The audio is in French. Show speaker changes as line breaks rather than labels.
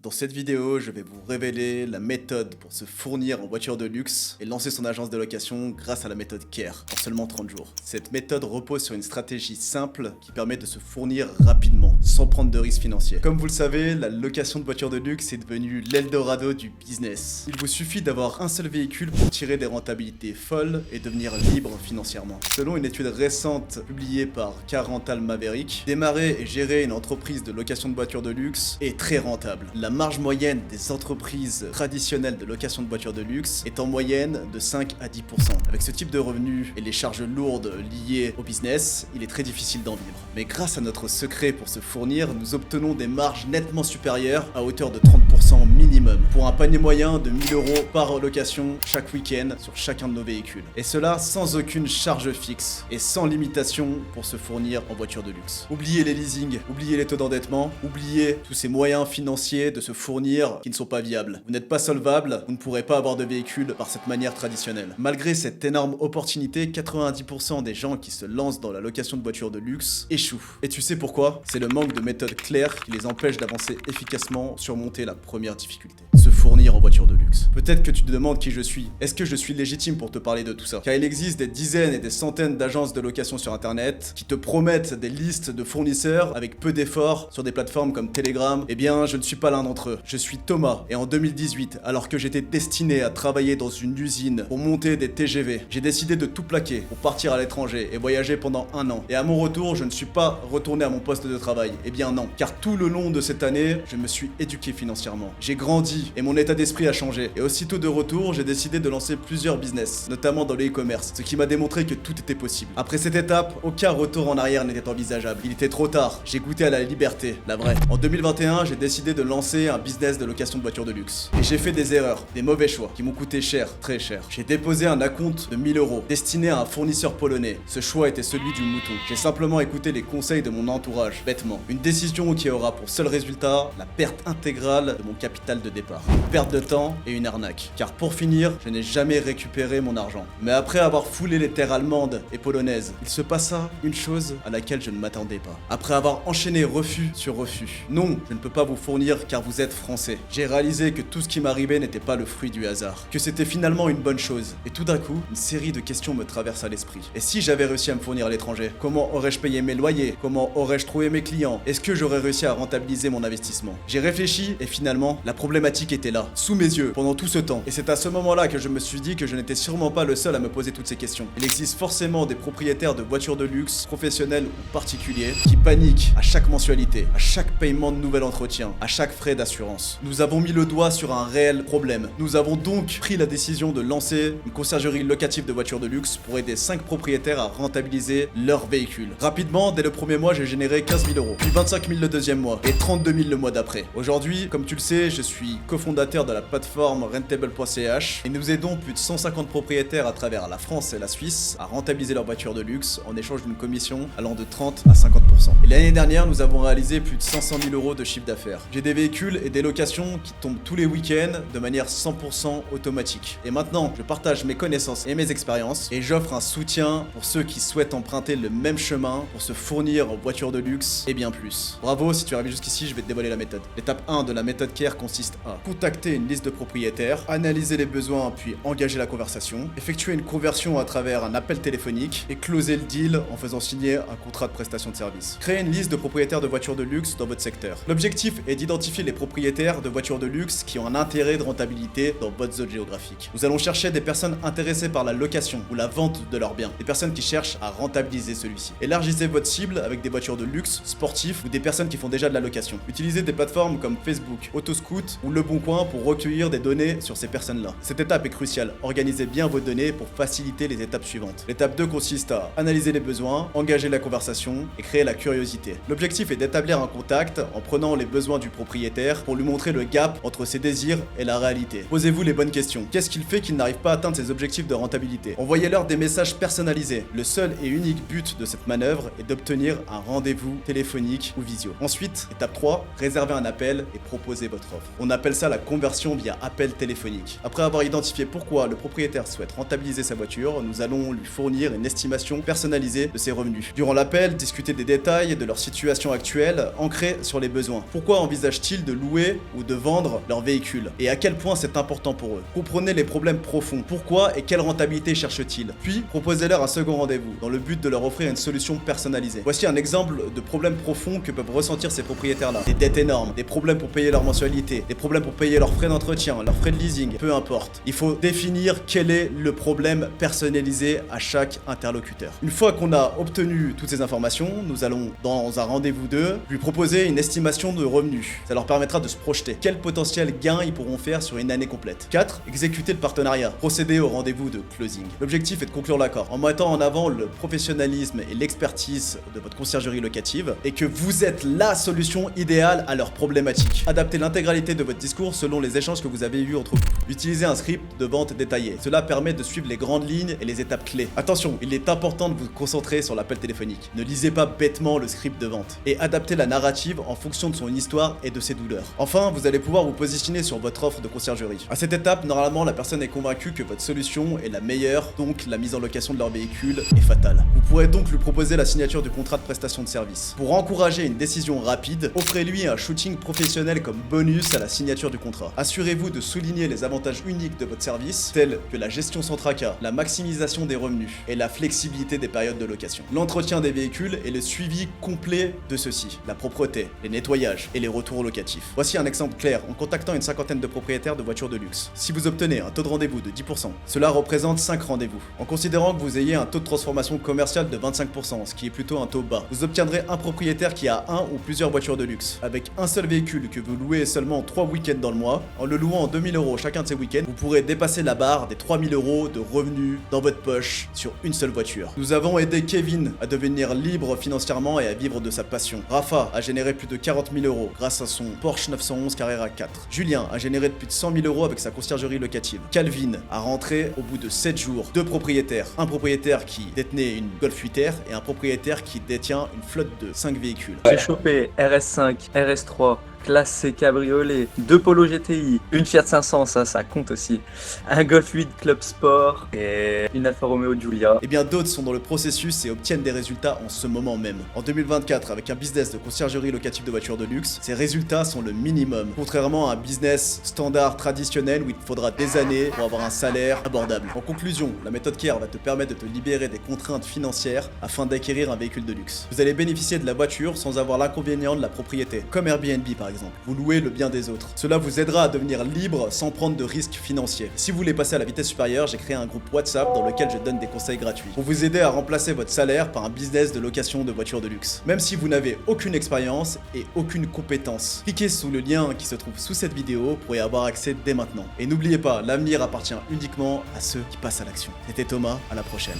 Dans cette vidéo, je vais vous révéler la méthode pour se fournir en voiture de luxe et lancer son agence de location grâce à la méthode CARE en seulement 30 jours. Cette méthode repose sur une stratégie simple qui permet de se fournir rapidement, sans prendre de risques financiers. Comme vous le savez, la location de voitures de luxe est devenue l'Eldorado du business. Il vous suffit d'avoir un seul véhicule pour tirer des rentabilités folles et devenir libre financièrement. Selon une étude récente publiée par Car Rental Maverick, démarrer et gérer une entreprise de location de voitures de luxe est très rentable. La marge moyenne des entreprises traditionnelles de location de voitures de luxe est en moyenne de 5 à 10%. Avec ce type de revenus et les charges lourdes liées au business, il est très difficile d'en vivre. Mais grâce à notre secret pour se fournir, nous obtenons des marges nettement supérieures à hauteur de 30% minimum, pour un panier moyen de 1000 € par location chaque week-end sur chacun de nos véhicules. Et cela sans aucune charge fixe et sans limitation pour se fournir en voiture de luxe. Oubliez les leasings, oubliez les taux d'endettement, oubliez tous ces moyens financiers de se fournir qui ne sont pas viables. Vous n'êtes pas solvable, vous ne pourrez pas avoir de véhicule par cette manière traditionnelle. Malgré cette énorme opportunité, 90% des gens qui se lancent dans la location de voitures de luxe échouent. Et tu sais pourquoi? C'est le manque de méthode claire qui les empêche d'avancer efficacement, surmonter la première difficulté. Se fournir en voiture de luxe. Peut-être que tu te demandes qui je suis. Est-ce que je suis légitime pour te parler de tout ça? Car il existe des dizaines et des centaines d'agences de location sur internet qui te promettent des listes de fournisseurs avec peu d'efforts sur des plateformes comme Telegram. Eh bien, je ne suis pas l'un d'entre eux. Je suis Thomas et en 2018, alors que j'étais destiné à travailler dans une usine pour monter des TGV, j'ai décidé de tout plaquer pour partir à l'étranger et voyager pendant 1 an. Et à mon retour, je ne suis pas retourné à mon poste de travail. Eh bien non, car tout le long de cette année, je me suis éduqué financièrement. J'ai grandi et mon état d'esprit a changé. Et aussitôt de retour, j'ai décidé de lancer plusieurs business, notamment dans le e-commerce, ce qui m'a démontré que tout était possible. Après cette étape, aucun retour en arrière n'était envisageable. Il était trop tard. J'ai goûté à la liberté, la vraie. En 2021, j'ai décidé de lancer un business de location de voitures de luxe. Et j'ai fait des erreurs, des mauvais choix, qui m'ont coûté cher, très cher. J'ai déposé un acompte de 1000 € destiné à un fournisseur polonais. Ce choix était celui du mouton. J'ai simplement écouté les conseils de mon entourage, bêtement. Une décision qui aura pour seul résultat la perte intégrale de mon capital de départ. Une perte de temps et une arnaque. Car pour finir, je n'ai jamais récupéré mon argent. Mais après avoir foulé les terres allemandes et polonaises, il se passa une chose à laquelle je ne m'attendais pas. Après avoir enchaîné refus sur refus. Non, je ne peux pas vous fournir car vous êtes français. J'ai réalisé que tout ce qui m'arrivait n'était pas le fruit du hasard. Que c'était finalement une bonne chose. Et tout d'un coup, une série de questions me traversent à l'esprit. Et si j'avais réussi à me fournir à l'étranger? Comment aurais-je payé mes loyers? Comment aurais-je trouvé mes clients? Est-ce que j'aurais réussi à rentabiliser mon investissement? J'ai réfléchi et finalement, la problématique était là, sous mes yeux, pendant tout ce temps. Et c'est à ce moment-là que je me suis dit que je n'étais sûrement pas le seul à me poser toutes ces questions. Il existe forcément des propriétaires de voitures de luxe, professionnels ou particuliers, qui paniquent à chaque mensualité, à chaque paiement de nouvel entretien, à chaque frais d'assurance. Nous avons mis le doigt sur un réel problème. Nous avons donc pris la décision de lancer une conciergerie locative de voitures de luxe pour aider 5 propriétaires à rentabiliser leur véhicule. Rapidement, dès le premier mois, j'ai généré 15 000 €, puis 25 000 le deuxième mois et 32 000 le mois d'après. Aujourd'hui, comme tu le sais, je suis cofondateur de la plateforme rentable.ch et nous aidons plus de 150 propriétaires à travers la France et la Suisse à rentabiliser leurs voitures de luxe en échange d'une commission allant de 30 à 50%. Et l'année dernière, nous avons réalisé plus de 500 000 € de chiffre d'affaires. J'ai des véhicules et des locations qui tombent tous les week-ends de manière 100% automatique. Et maintenant, je partage mes connaissances et mes expériences et j'offre un soutien pour ceux qui souhaitent emprunter le même chemin pour se fournir en voiture de luxe et bien plus. Bravo, si tu es arrivé jusqu'ici, je vais te dévoiler la méthode. L'étape 1 de la méthode CARE consiste à contacter une liste de propriétaires, analyser les besoins puis engager la conversation, effectuer une conversion à travers un appel téléphonique et closer le deal en faisant signer un contrat de prestation de service. Créez une liste de propriétaires de voitures de luxe dans votre secteur. L'objectif est d'identifier les propriétaires de voitures de luxe qui ont un intérêt de rentabilité dans votre zone géographique. Nous allons chercher des personnes intéressées par la location ou la vente de leurs biens, des personnes qui cherchent à rentabiliser celui-ci. Élargissez votre cible avec des voitures de luxe, sportifs ou des personnes qui font déjà de la location. Utilisez des plateformes comme Facebook, Autoscoot ou Le Bon Coin pour recueillir des données sur ces personnes-là. Cette étape est cruciale. Organisez bien vos données pour faciliter les étapes suivantes. L'étape 2 consiste à analyser les besoins, engager la conversation et créer la curiosité. L'objectif est d'établir un contact en prenant les besoins du propriétaire pour lui montrer le gap entre ses désirs et la réalité. Posez-vous les bonnes questions. Qu'est-ce qu'il fait qu'il n'arrive pas à atteindre ses objectifs de rentabilité? Envoyez-leur des messages personnalisés. Le seul et unique but de cette manœuvre est d'obtenir un rendez-vous téléphonique ou visio. Ensuite, étape 3, réservez un appel et proposez votre offre. On appelle ça la la conversion via appel téléphonique. Après avoir identifié pourquoi le propriétaire souhaite rentabiliser sa voiture, nous allons lui fournir une estimation personnalisée de ses revenus. Durant l'appel, discuter des détails de leur situation actuelle, ancrée sur les besoins. Pourquoi envisagent-ils de louer ou de vendre leur véhicule? Et à quel point c'est important pour eux? Comprenez les problèmes profonds. Pourquoi et quelle rentabilité cherchent-ils? Puis, proposez-leur un second rendez-vous, dans le but de leur offrir une solution personnalisée. Voici un exemple de problèmes profonds que peuvent ressentir ces propriétaires-là. Des dettes énormes, des problèmes pour payer leur mensualité, des problèmes pour payer leurs frais d'entretien, leurs frais de leasing, peu importe. Il faut définir quel est le problème personnalisé à chaque interlocuteur. Une fois qu'on a obtenu toutes ces informations, nous allons, dans un rendez-vous 2, lui proposer une estimation de revenus. Ça leur permettra de se projeter. Quel potentiel gain ils pourront faire sur une année complète. 4. Exécuter le partenariat. Procéder au rendez-vous de closing. L'objectif est de conclure l'accord en mettant en avant le professionnalisme et l'expertise de votre conciergerie locative et que vous êtes la solution idéale à leurs problématiques. Adaptez l'intégralité de votre discours selon les échanges que vous avez eus entre vous. Utilisez un script de vente détaillé. Cela permet de suivre les grandes lignes et les étapes clés. Attention, il est important de vous concentrer sur l'appel téléphonique. Ne lisez pas bêtement le script de vente et adaptez la narrative en fonction de son histoire et de ses douleurs. Enfin, vous allez pouvoir vous positionner sur votre offre de conciergerie. À cette étape, normalement, la personne est convaincue que votre solution est la meilleure, donc la mise en location de leur véhicule est fatale. Vous pourrez donc lui proposer la signature du contrat de prestation de service. Pour encourager une décision rapide, offrez-lui un shooting professionnel comme bonus à la signature du contrat. Assurez-vous de souligner les avantages uniques de votre service, tels que la gestion sans tracas, la maximisation des revenus et la flexibilité des périodes de location. L'entretien des véhicules et le suivi complet de ceux-ci, la propreté, les nettoyages et les retours locatifs. Voici un exemple clair en contactant une cinquantaine de propriétaires de voitures de luxe. Si vous obtenez un taux de rendez-vous de 10%, cela représente 5 rendez-vous. En considérant que vous ayez un taux de transformation commerciale de 25%, ce qui est plutôt un taux bas, vous obtiendrez un propriétaire qui a un ou plusieurs voitures de luxe. Avec un seul véhicule que vous louez seulement 3 week-ends dans le mois, en le louant en 2000 € chacun de ces week-ends, vous pourrez dépasser la barre des 3000 € de revenus dans votre poche sur une seule voiture. Nous avons aidé Kevin à devenir libre financièrement et à vivre de sa passion. Rafa a généré plus de 40 000 € grâce à son Porsche 911 Carrera 4. Julien a généré plus de 100 000 € avec sa conciergerie locative. Calvin a rentré au bout de 7 jours 2 propriétaires. Un propriétaire qui détenait une Golf 8R et un propriétaire qui détient une flotte de 5 véhicules.
J'ai chopé RS5, RS3, Classe C cabriolet, 2 Polo GTI, une Fiat 500, ça compte aussi, un Golf 8 Club Sport et une Alfa Romeo Giulia.
Et bien d'autres sont dans le processus et obtiennent des résultats en ce moment même. En 2024, avec un business de conciergerie locative de voitures de luxe, ces résultats sont le minimum, contrairement à un business standard traditionnel où il te faudra des années pour avoir un salaire abordable. En conclusion, la méthode CARE va te permettre de te libérer des contraintes financières afin d'acquérir un véhicule de luxe. Vous allez bénéficier de la voiture sans avoir l'inconvénient de la propriété, comme Airbnb par exemple. Vous louez le bien des autres. Cela vous aidera à devenir libre sans prendre de risques financiers. Si vous voulez passer à la vitesse supérieure, j'ai créé un groupe WhatsApp dans lequel je donne des conseils gratuits pour vous aider à remplacer votre salaire par un business de location de voitures de luxe. Même si vous n'avez aucune expérience et aucune compétence. Cliquez sous le lien qui se trouve sous cette vidéo pour y avoir accès dès maintenant. Et n'oubliez pas, l'avenir appartient uniquement à ceux qui passent à l'action. C'était Thomas, à la prochaine.